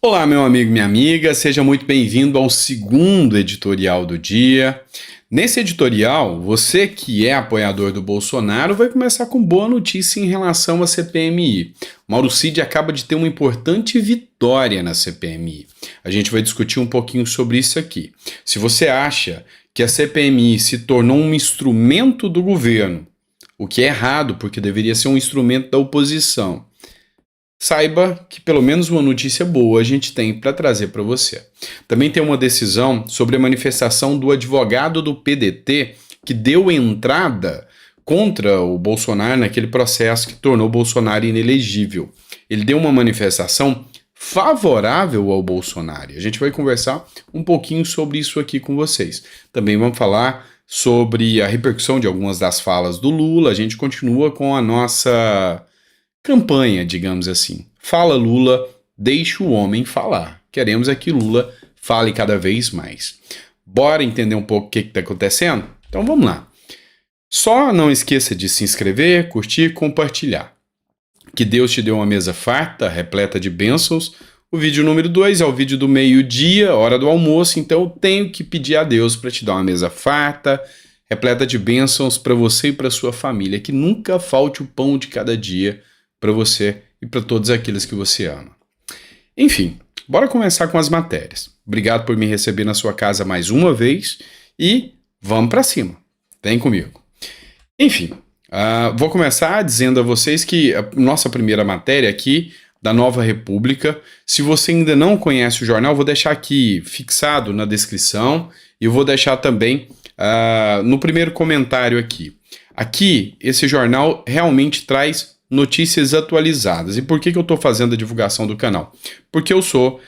Olá, meu amigo, minha amiga, seja muito bem-vindo ao segundo editorial do dia. Nesse editorial, você que é apoiador do Bolsonaro vai começar com boa notícia em relação à CPMI. Mauro Cid acaba de ter uma importante vitória na CPMI. A gente vai discutir um pouquinho sobre isso aqui. Se você acha que a CPMI se tornou um instrumento do governo, o que é errado, porque deveria ser um instrumento da oposição, saiba que pelo menos uma notícia boa a gente tem para trazer para você. Também tem uma decisão sobre a manifestação do advogado do PDT que deu entrada contra o Bolsonaro naquele processo que tornou o Bolsonaro inelegível. Ele deu uma manifestação favorável ao Bolsonaro. A gente vai conversar um pouquinho sobre isso aqui com vocês. Também vamos falar sobre a repercussão de algumas das falas do Lula. A gente continua com a nossa campanha, digamos assim. Fala Lula, deixa o homem falar. Queremos é que Lula fale cada vez mais. Bora entender um pouco o que está acontecendo? Então vamos lá. Só não esqueça de se inscrever, curtir e compartilhar. Que Deus te dê uma mesa farta, repleta de bênçãos. O vídeo número 2 é o vídeo do meio-dia, hora do almoço, então eu tenho que pedir a Deus para te dar uma mesa farta, repleta de bênçãos para você e para sua família, que nunca falte o pão de cada dia para você e para todos aqueles que você ama. Enfim, bora começar com as matérias. Obrigado por me receber na sua casa mais uma vez e vamos para cima. Vem comigo. Enfim, vou começar dizendo a vocês que a nossa primeira matéria aqui da Nova República, se você ainda não conhece o jornal, vou deixar aqui fixado na descrição e eu vou deixar também no primeiro comentário aqui. Aqui, esse jornal realmente traz notícias atualizadas. E por que eu estou fazendo a divulgação do canal? Porque eu sou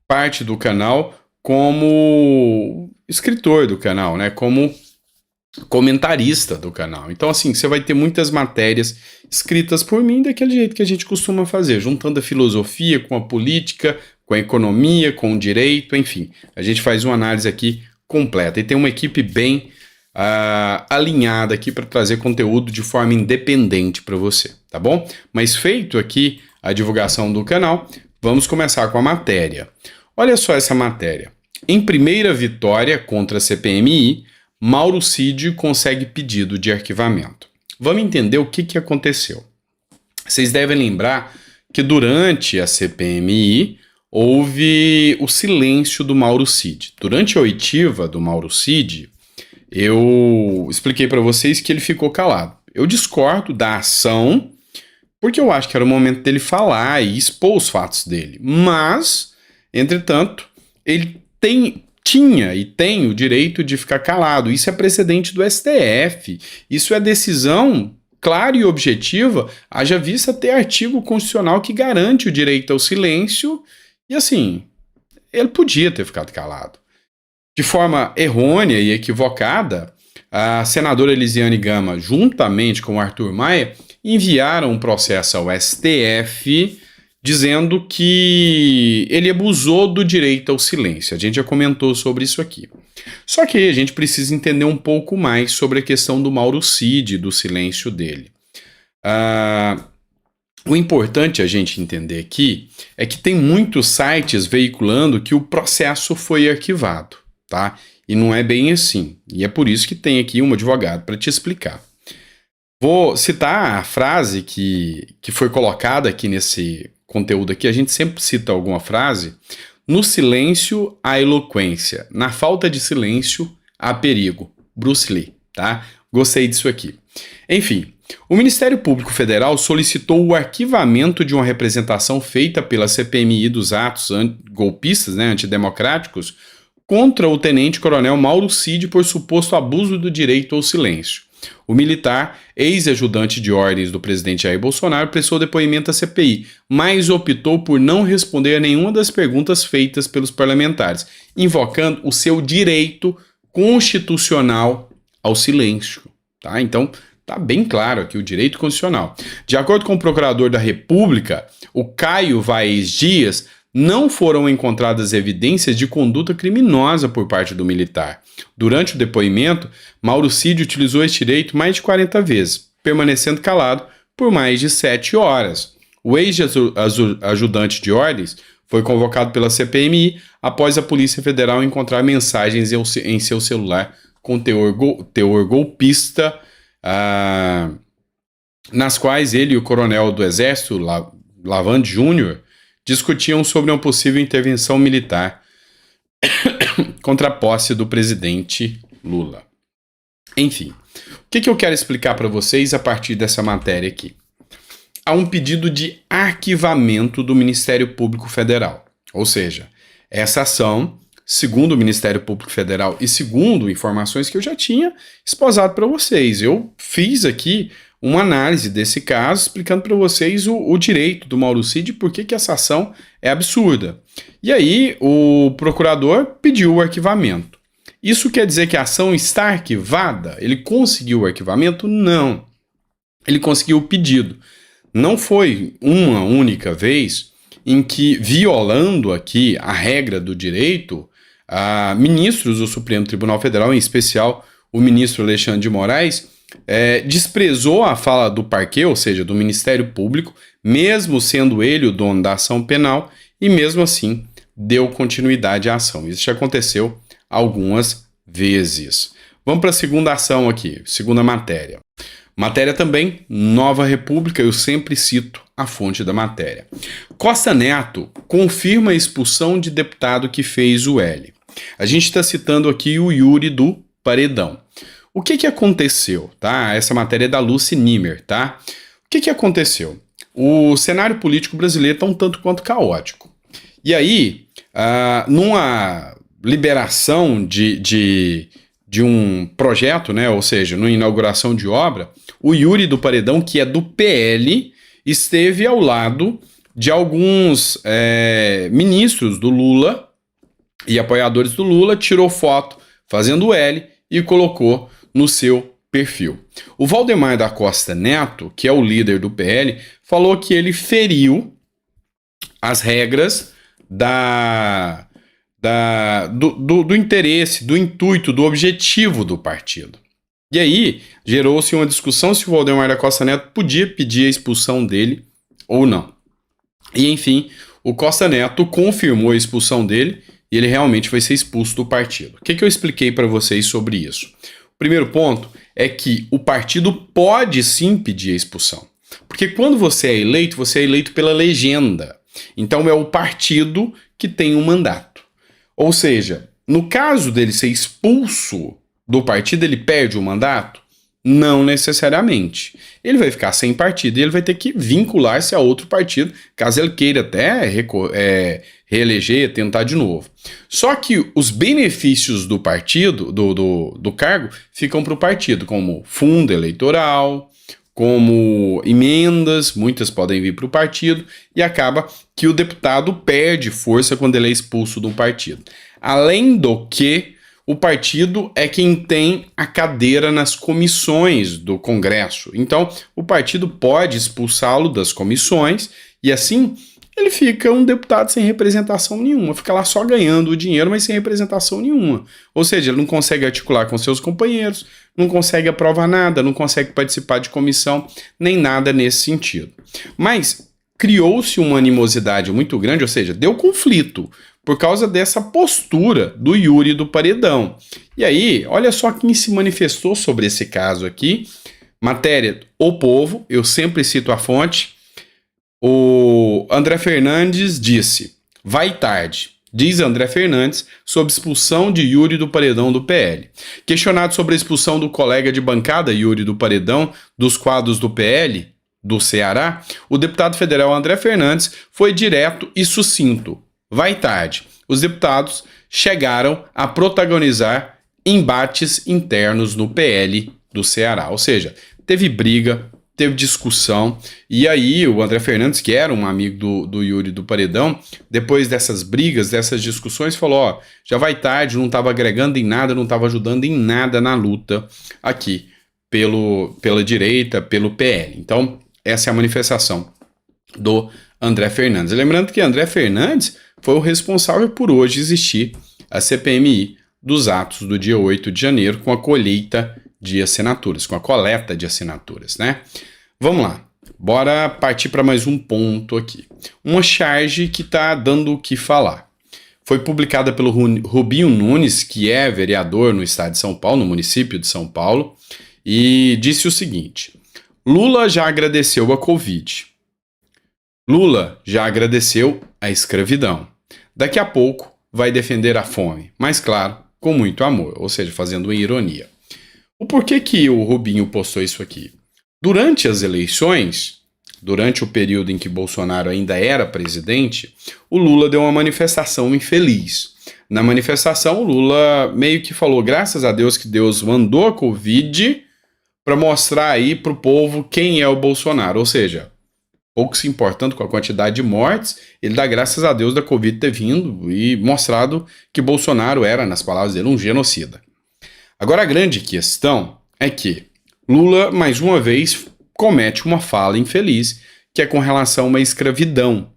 parte do canal como escritor do canal, né? Como comentarista do canal. Então, assim, você vai ter muitas matérias escritas por mim daquele jeito que a gente costuma fazer, juntando a filosofia com a política, com a economia, com o direito, enfim. A gente faz uma análise aqui completa. E tem uma equipe bem alinhada aqui para trazer conteúdo de forma independente para você, tá bom? Mas feito aqui a divulgação do canal, vamos começar com a matéria. Olha só essa matéria. Em primeira vitória contra a CPMI, Mauro Cid consegue pedido de arquivamento. Vamos entender o que aconteceu. Vocês devem lembrar que durante a CPMI houve o silêncio do Mauro Cid. Durante a oitiva do Mauro Cid, eu expliquei para vocês que ele ficou calado. Eu discordo da ação, porque eu acho que era o momento dele falar e expor os fatos dele. Mas, entretanto, ele tinha e tem o direito de ficar calado. Isso é precedente do STF. Isso é decisão clara e objetiva, haja vista ter artigo constitucional que garante o direito ao silêncio. E assim, ele podia ter ficado calado. De forma errônea e equivocada, a senadora Elisiane Gama, juntamente com o Arthur Maia, enviaram um processo ao STF dizendo que ele abusou do direito ao silêncio. A gente já comentou sobre isso aqui. Só que a gente precisa entender um pouco mais sobre a questão do Mauro Cid, do silêncio dele. O importante a gente entender aqui é que tem muitos sites veiculando que o processo foi arquivado. Tá? E não é bem assim. E é por isso que tem aqui um advogado para te explicar. Vou citar a frase que foi colocada aqui nesse conteúdo aqui. A gente sempre cita alguma frase. No silêncio, há eloquência. Na falta de silêncio, há perigo. Bruce Lee, tá? Gostei disso aqui. Enfim, o Ministério Público Federal solicitou o arquivamento de uma representação feita pela CPMI dos atos golpistas, né, antidemocráticos, contra o tenente-coronel Mauro Cid por suposto abuso do direito ao silêncio. O militar, ex-ajudante de ordens do presidente Jair Bolsonaro, prestou depoimento à CPI, mas optou por não responder a nenhuma das perguntas feitas pelos parlamentares, invocando o seu direito constitucional ao silêncio. Tá? Então, está bem claro aqui o direito constitucional. De acordo com o procurador da República, o Caio Vaez Dias, não foram encontradas evidências de conduta criminosa por parte do militar. Durante o depoimento, Mauro Cid utilizou este direito mais de 40 vezes, permanecendo calado por mais de 7 horas. O ex-ajudante de ordens foi convocado pela CPMI após a Polícia Federal encontrar mensagens em seu celular com teor golpista, nas quais ele e o coronel do Exército, Lavande Júnior, discutiam sobre uma possível intervenção militar contra a posse do presidente Lula. Enfim, o que eu quero explicar para vocês a partir dessa matéria aqui? Há um pedido de arquivamento do Ministério Público Federal. Ou seja, essa ação, segundo o Ministério Público Federal e segundo informações que eu já tinha esposado para vocês, eu fiz aqui uma análise desse caso, explicando para vocês o direito do Mauro Cid e por que essa ação é absurda. E aí o procurador pediu o arquivamento. Isso quer dizer que a ação está arquivada? Ele conseguiu o arquivamento? Não. Ele conseguiu o pedido. Não foi uma única vez em que, violando aqui a regra do direito, ministros do Supremo Tribunal Federal, em especial o ministro Alexandre de Moraes, desprezou a fala do parquet, ou seja, do Ministério Público, mesmo sendo ele o dono da ação penal, e mesmo assim deu continuidade à ação. Isso já aconteceu algumas vezes. Vamos para a segunda ação aqui, segunda matéria. Matéria também, Nova República, eu sempre cito a fonte da matéria. Costa Neto confirma a expulsão de deputado que fez o L. A gente está citando aqui o Yuri do Paredão. O que aconteceu, tá? Essa matéria é da Lucy Nimmer, tá? O que aconteceu? O cenário político brasileiro está um tanto quanto caótico. E aí, numa liberação de um projeto, né, ou seja, numa inauguração de obra, o Yuri do Paredão, que é do PL, esteve ao lado de alguns ministros do Lula e apoiadores do Lula, tirou foto fazendo o L e colocou no seu perfil. O Valdemar da Costa Neto, que é o líder do PL, falou que ele feriu as regras do interesse, do intuito, do objetivo do partido. E aí, gerou-se uma discussão se o Valdemar da Costa Neto podia pedir a expulsão dele ou não. E, enfim, o Costa Neto confirmou a expulsão dele e ele realmente vai ser expulso do partido. O que eu expliquei para vocês sobre isso? O primeiro ponto é que o partido pode sim pedir a expulsão. Porque quando você é eleito pela legenda. Então é o partido que tem um mandato. Ou seja, no caso dele ser expulso do partido, ele perde o mandato? Não necessariamente. Ele vai ficar sem partido e ele vai ter que vincular-se a outro partido, caso ele queira até reeleger, tentar de novo. Só que os benefícios do partido, do cargo, ficam para o partido, como fundo eleitoral, como emendas, muitas podem vir para o partido, e acaba que o deputado perde força quando ele é expulso do partido. Além do que, o partido é quem tem a cadeira nas comissões do Congresso. Então, o partido pode expulsá-lo das comissões e assim ele fica um deputado sem representação nenhuma, fica lá só ganhando o dinheiro, mas sem representação nenhuma. Ou seja, ele não consegue articular com seus companheiros, não consegue aprovar nada, não consegue participar de comissão, nem nada nesse sentido. Mas criou-se uma animosidade muito grande, ou seja, deu conflito por causa dessa postura do Yuri do Paredão. E aí, olha só quem se manifestou sobre esse caso aqui. Matéria O Povo, eu sempre cito a fonte. O André Fernandes disse: vai tarde. Diz André Fernandes sobre expulsão de Yuri do Paredão do PL. Questionado sobre a expulsão do colega de bancada Yuri do Paredão dos quadros do PL do Ceará, o deputado federal André Fernandes foi direto e sucinto. Vai tarde. Os deputados chegaram a protagonizar embates internos no PL do Ceará. Ou seja, teve briga, teve discussão, e aí o André Fernandes, que era um amigo do Yuri do Paredão, depois dessas brigas, dessas discussões, falou, ó, já vai tarde, não estava agregando em nada, não estava ajudando em nada na luta aqui pela direita, pelo PL. Então, essa é a manifestação do André Fernandes. Lembrando que André Fernandes foi o responsável por hoje existir a CPMI dos atos do dia 8 de janeiro com a colheita de assinaturas, com a coleta de assinaturas, né? Vamos lá. bora partir para mais um ponto aqui. Uma charge que está dando o que falar. Foi publicada pelo Rubinho Nunes, que é vereador no estado de São Paulo, no município de São Paulo, e disse o seguinte: Lula já agradeceu a Covid. Lula já agradeceu a escravidão. Daqui a pouco vai defender a fome, mas claro, com muito amor, ou seja, fazendo uma ironia. O porquê que o Rubinho postou isso aqui? Durante as eleições, durante o período em que Bolsonaro ainda era presidente, o Lula deu uma manifestação infeliz. Na manifestação, o Lula meio que falou, graças a Deus que Deus mandou a Covid para mostrar aí para o povo quem é o Bolsonaro, ou seja, pouco se importando com a quantidade de mortes, ele dá graças a Deus da Covid ter vindo e mostrado que Bolsonaro era, nas palavras dele, um genocida. Agora a grande questão é que Lula, mais uma vez, comete uma fala infeliz, que é com relação a uma escravidão.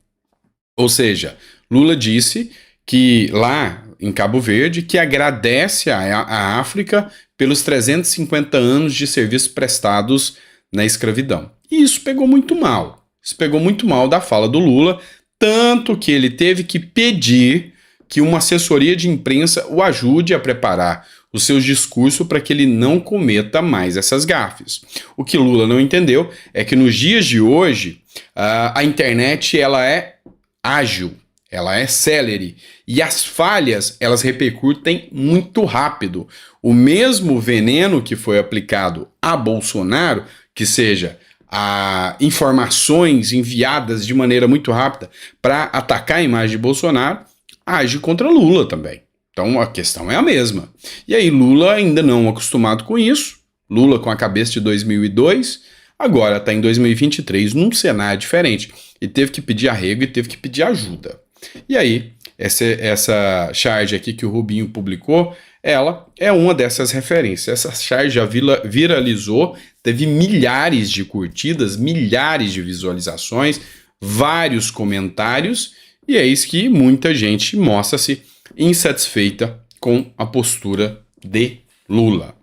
Ou seja, Lula disse que lá em Cabo Verde, que agradece à África pelos 350 anos de serviços prestados na escravidão. E isso pegou muito mal. Isso pegou muito mal da fala do Lula, tanto que ele teve que pedir que uma assessoria de imprensa o ajude a preparar os seus discursos para que ele não cometa mais essas gafes. O que Lula não entendeu é que nos dias de hoje a internet ela é ágil, ela é célere e as falhas elas repercutem muito rápido. O mesmo veneno que foi aplicado a Bolsonaro, que seja informações enviadas de maneira muito rápida para atacar a imagem de Bolsonaro, age contra Lula também. Então a questão é a mesma. E aí Lula ainda não acostumado com isso, Lula com a cabeça de 2002, agora está em 2023 num cenário diferente e teve que pedir arrego e teve que pedir ajuda. E aí essa charge aqui que o Rubinho publicou, ela é uma dessas referências. Essa charge já viralizou, teve milhares de curtidas, milhares de visualizações, vários comentários, e é isso que muita gente mostra-se insatisfeita com a postura de Lula.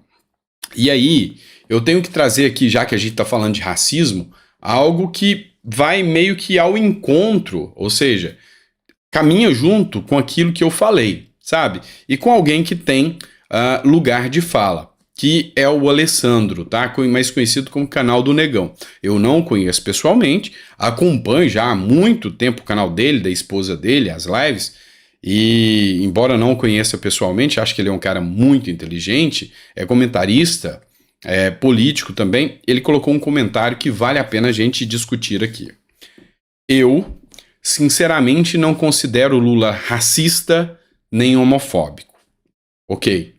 E aí, eu tenho que trazer aqui, já que a gente está falando de racismo, algo que vai meio que ao encontro, ou seja, caminha junto com aquilo que eu falei, sabe? E com alguém que tem lugar de fala, que é o Alessandro, tá? Mais conhecido como Canal do Negão. Eu não o conheço pessoalmente, acompanho já há muito tempo o canal dele, da esposa dele, as lives, e embora não o conheça pessoalmente, acho que ele é um cara muito inteligente, é comentarista, é político também. Ele colocou um comentário que vale a pena a gente discutir aqui. Eu, sinceramente, não considero Lula racista nem homofóbico. Ok?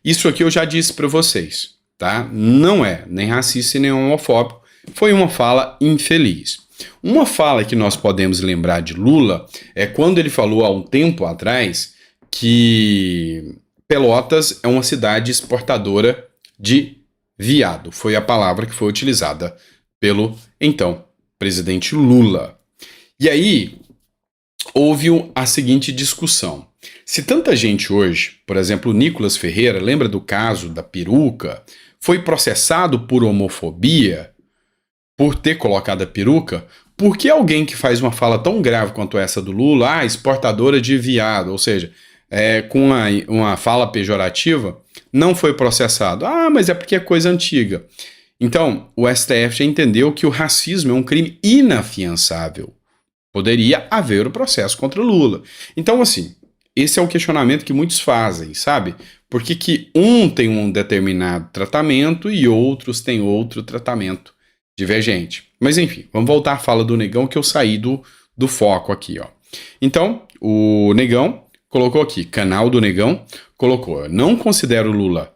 Isso aqui eu já disse para vocês, tá? Não é nem racista nem homofóbico. Foi uma fala infeliz. Uma fala que nós podemos lembrar de Lula é quando ele falou há um tempo atrás que Pelotas é uma cidade exportadora de viado. Foi a palavra que foi utilizada pelo, então, presidente Lula. E aí, houve a seguinte discussão. Se tanta gente hoje, por exemplo, o Nicolas Ferreira, lembra do caso da peruca, foi processado por homofobia, por ter colocado a peruca, por que alguém que faz uma fala tão grave quanto essa do Lula, exportadora de viado, ou seja, com uma fala pejorativa, não foi processado? Mas é porque é coisa antiga. Então, o STF já entendeu que o racismo é um crime inafiançável. Poderia haver o processo contra Lula. Então, assim, esse é o questionamento que muitos fazem, sabe? Por que um tem um determinado tratamento e outros têm outro tratamento divergente? Mas enfim, vamos voltar à fala do Negão, que eu saí do foco aqui, ó. Então, o Negão colocou aqui, Canal do Negão, colocou, não considero Lula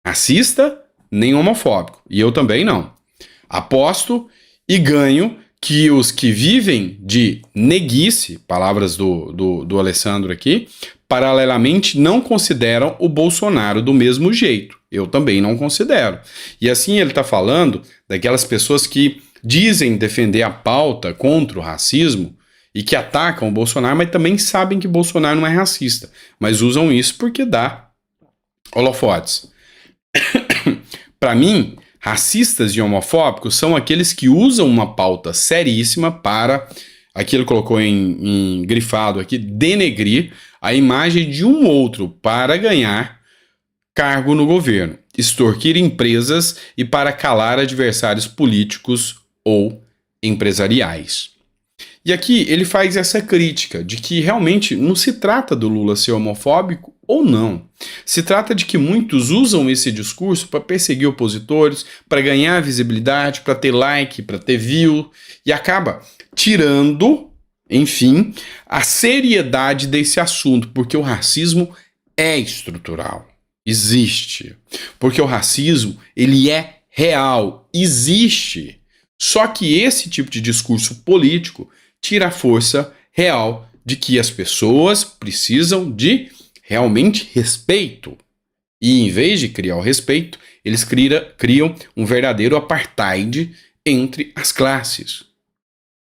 racista nem homofóbico, e eu também não. Aposto e ganho que os que vivem de neguice, palavras do Alessandro aqui, paralelamente não consideram o Bolsonaro do mesmo jeito. Eu também não considero. E assim ele está falando daquelas pessoas que dizem defender a pauta contra o racismo e que atacam o Bolsonaro, mas também sabem que Bolsonaro não é racista, mas usam isso porque dá holofotes. Para mim, Racistas e homofóbicos são aqueles que usam uma pauta seríssima para, aqui ele colocou em grifado aqui, denegrir a imagem de um outro para ganhar cargo no governo, extorquir empresas e para calar adversários políticos ou empresariais. E aqui ele faz essa crítica de que realmente não se trata do Lula ser homofóbico ou não. Se trata de que muitos usam esse discurso para perseguir opositores, para ganhar visibilidade, para ter like, para ter view, e acaba tirando, enfim, a seriedade desse assunto, porque o racismo é estrutural. Existe. Porque o racismo, ele é real, existe. Só que esse tipo de discurso político tira a força real de que as pessoas precisam de realmente respeito. E em vez de criar o respeito, eles criam um verdadeiro apartheid entre as classes.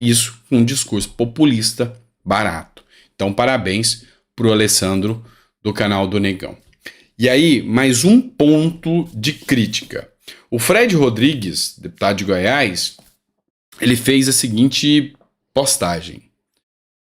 Isso com um discurso populista barato. Então, parabéns para o Alessandro do canal do Negão. E aí, mais um ponto de crítica. O Fred Rodrigues, deputado de Goiás, ele fez a seguinte postagem.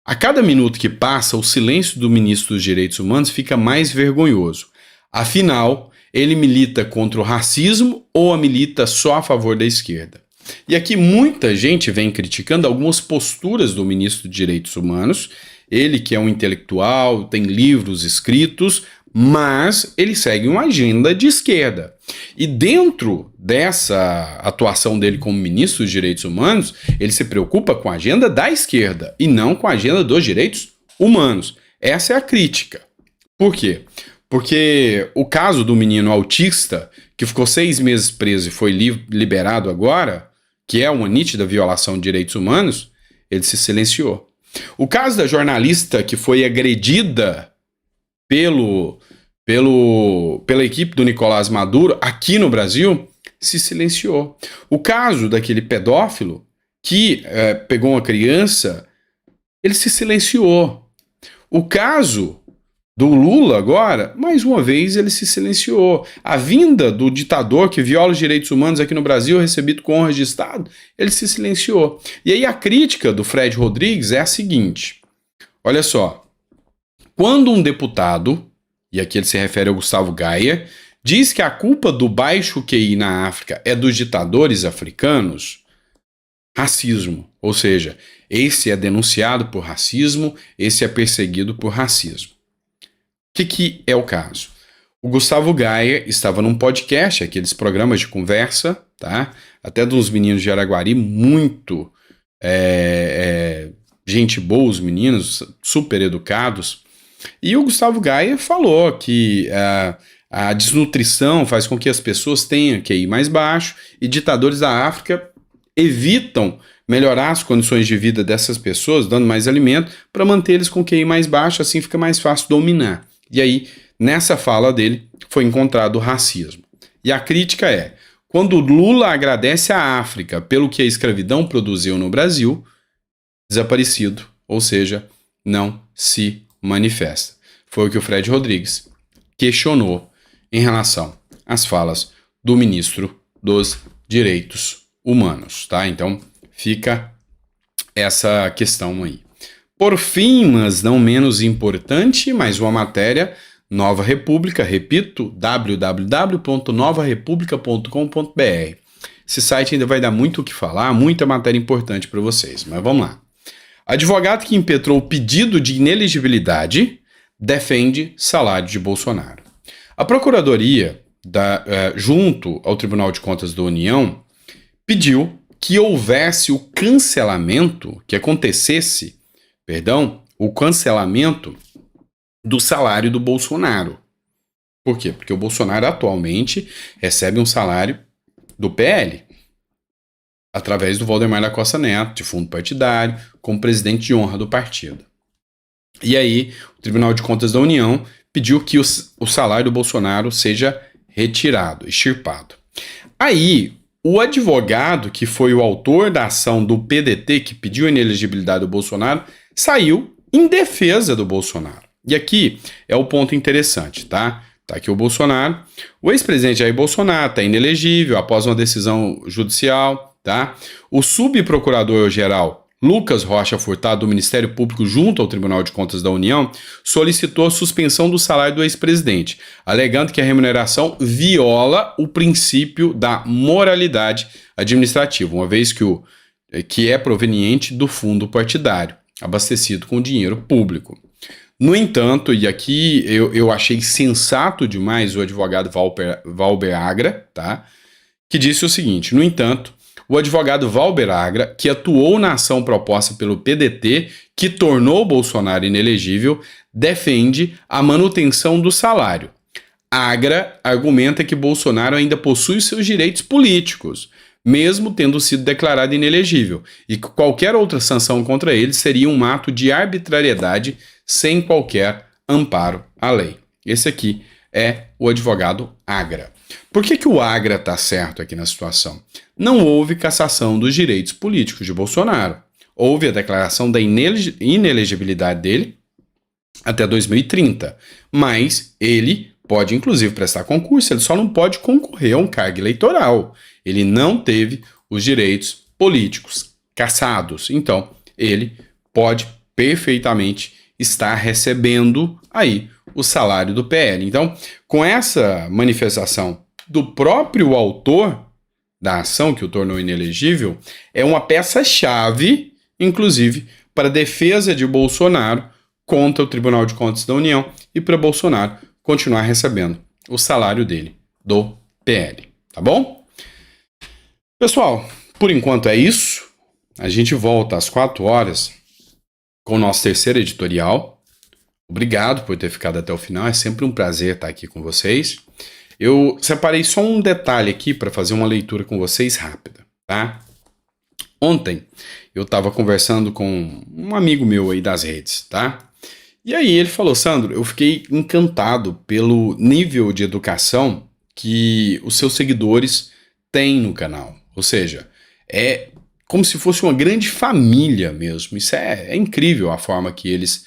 A cada minuto que passa, o silêncio do ministro dos Direitos Humanos fica mais vergonhoso. Afinal, ele milita contra o racismo ou milita só a favor da esquerda? E aqui muita gente vem criticando algumas posturas do ministro dos Direitos Humanos, ele que é um intelectual, tem livros escritos, mas ele segue uma agenda de esquerda. E dentro dessa atuação dele como ministro dos Direitos Humanos, ele se preocupa com a agenda da esquerda e não com a agenda dos direitos humanos. Essa é a crítica. Por quê? Porque o caso do menino autista, que ficou 6 meses preso e foi liberado agora, que é uma nítida violação de direitos humanos, ele se silenciou. O caso da jornalista que foi agredida pela equipe do Nicolás Maduro aqui no Brasil, se silenciou. O caso daquele pedófilo que pegou uma criança, ele se silenciou. O caso do Lula agora, mais uma vez ele se silenciou. A vinda do ditador que viola os direitos humanos aqui no Brasil, recebido com honras de Estado, ele se silenciou. E aí a crítica do Fred Rodrigues é a seguinte, olha só, quando um deputado, e aqui ele se refere ao Gustavo Gaia, diz que a culpa do baixo QI na África é dos ditadores africanos, racismo, ou seja, esse é denunciado por racismo, esse é perseguido por racismo. O que é o caso? O Gustavo Gaia estava num podcast, aqueles programas de conversa, tá? Até dos meninos de Araguari, muito gente boa, os meninos, super educados. E o Gustavo Gaia falou que a desnutrição faz com que as pessoas tenham QI mais baixo e ditadores da África evitam melhorar as condições de vida dessas pessoas, dando mais alimento, para manter eles com QI mais baixo, assim fica mais fácil dominar. E aí, nessa fala dele, foi encontrado o racismo. E a crítica é, quando Lula agradece à África pelo que a escravidão produziu no Brasil, desaparecido, ou seja, não se manifesta. Foi o que o Fred Rodrigues questionou em relação às falas do ministro dos Direitos Humanos, tá? Então, fica essa questão aí. Por fim, mas não menos importante, mais uma matéria, Nova República, repito, www.novarepublica.com.br. Esse site ainda vai dar muito o que falar, muita matéria importante para vocês, mas vamos lá. Advogado que impetrou o pedido de inelegibilidade defende salário de Bolsonaro. A Procuradoria, junto ao Tribunal de Contas da União, pediu que houvesse o cancelamento, o cancelamento do salário do Bolsonaro. Por quê? Porque o Bolsonaro atualmente recebe um salário do PL, através do Valdemar da Costa Neto, de fundo partidário, como presidente de honra do partido. E aí, o Tribunal de Contas da União pediu que o salário do Bolsonaro seja retirado, extirpado. Aí, o advogado que foi o autor da ação do PDT, que pediu a inelegibilidade do Bolsonaro, saiu em defesa do Bolsonaro. E aqui é o ponto interessante, tá? Tá aqui o Bolsonaro. O ex-presidente Jair Bolsonaro está inelegível após uma decisão judicial, tá? O subprocurador-geral Lucas Rocha Furtado, do Ministério Público junto ao Tribunal de Contas da União, solicitou a suspensão do salário do ex-presidente, alegando que a remuneração viola o princípio da moralidade administrativa, uma vez que é proveniente do fundo partidário, abastecido com dinheiro público. No entanto, e aqui eu achei sensato demais o advogado Valber Agra, tá? Que disse o seguinte: no entanto, o advogado Valber Agra, que atuou na ação proposta pelo PDT, que tornou Bolsonaro inelegível, defende a manutenção do salário. Agra argumenta que Bolsonaro ainda possui seus direitos políticos, mesmo tendo sido declarado inelegível, e que qualquer outra sanção contra ele seria um ato de arbitrariedade sem qualquer amparo à lei. Esse aqui é o advogado Agra. Por que o Agra está certo aqui na situação? Não houve cassação dos direitos políticos de Bolsonaro. Houve a declaração da inelegibilidade dele até 2030, mas ele pode inclusive prestar concurso, ele só não pode concorrer a um cargo eleitoral. Ele não teve os direitos políticos cassados, então ele pode perfeitamente estar recebendo aí o salário do PL. Então, com essa manifestação do próprio autor da ação que o tornou inelegível, é uma peça-chave, inclusive, para a defesa de Bolsonaro contra o Tribunal de Contas da União e para Bolsonaro continuar recebendo o salário dele do PL, tá bom? Pessoal, por enquanto é isso. A gente volta às 4 horas com o nosso terceiro editorial. Obrigado por ter ficado até o final, é sempre um prazer estar aqui com vocês. Eu separei só um detalhe aqui para fazer uma leitura com vocês rápida, tá? Ontem eu estava conversando com um amigo meu aí das redes, tá? E aí ele falou: Sandro, eu fiquei encantado pelo nível de educação que os seus seguidores têm no canal. Ou seja, é como se fosse uma grande família mesmo. Isso é incrível a forma que eles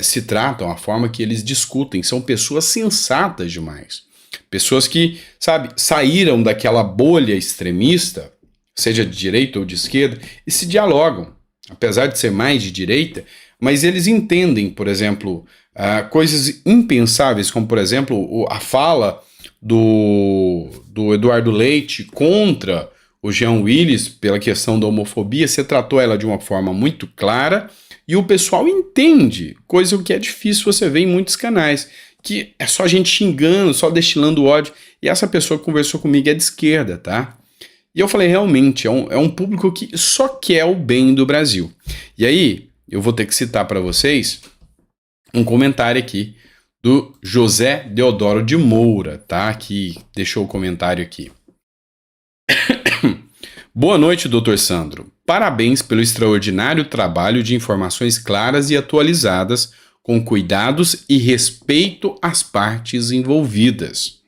se tratam, a forma que eles discutem. São pessoas sensatas demais. Pessoas que, sabe, saíram daquela bolha extremista, seja de direita ou de esquerda, e se dialogam. Apesar de ser mais de direita, mas eles entendem, por exemplo, coisas impensáveis, como, por exemplo, a fala do Eduardo Leite contra o Jean Willis pela questão da homofobia. Você tratou ela de uma forma muito clara e o pessoal entende, coisa que é difícil você ver em muitos canais, que é só gente xingando, só destilando ódio, e essa pessoa que conversou comigo é de esquerda, tá? E eu falei, realmente, é um público que só quer o bem do Brasil. E aí, eu vou ter que citar para vocês um comentário aqui do José Deodoro de Moura, tá? Que deixou o comentário aqui. Boa noite, Dr. Sandro. Parabéns pelo extraordinário trabalho de informações claras e atualizadas, com cuidados e respeito às partes envolvidas.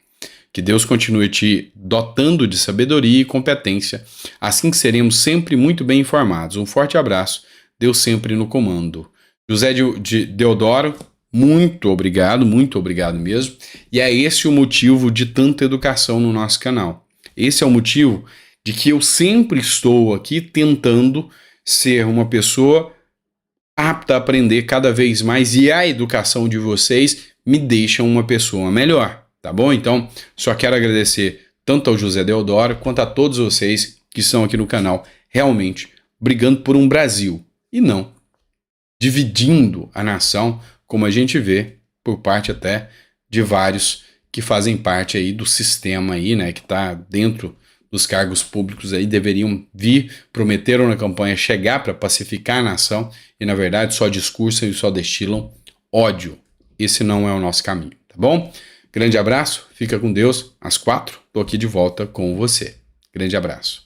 Que Deus continue te dotando de sabedoria e competência, assim que seremos sempre muito bem informados. Um forte abraço, Deus sempre no comando. José de Deodoro, muito obrigado mesmo. E é esse o motivo de tanta educação no nosso canal. Esse é o motivo de que eu sempre estou aqui tentando ser uma pessoa apta a aprender cada vez mais, e a educação de vocês me deixa uma pessoa melhor, tá bom? Então, só quero agradecer tanto ao José Deodoro quanto a todos vocês que estão aqui no canal, realmente brigando por um Brasil e não dividindo a nação, como a gente vê por parte até de vários que fazem parte aí do sistema aí, né, que está dentro dos cargos públicos aí, deveriam vir, prometeram na campanha chegar para pacificar a nação e, na verdade, só discursam e só destilam ódio. Esse não é o nosso caminho, tá bom? Grande abraço, fica com Deus. Às 4, tô aqui de volta com você. Grande abraço.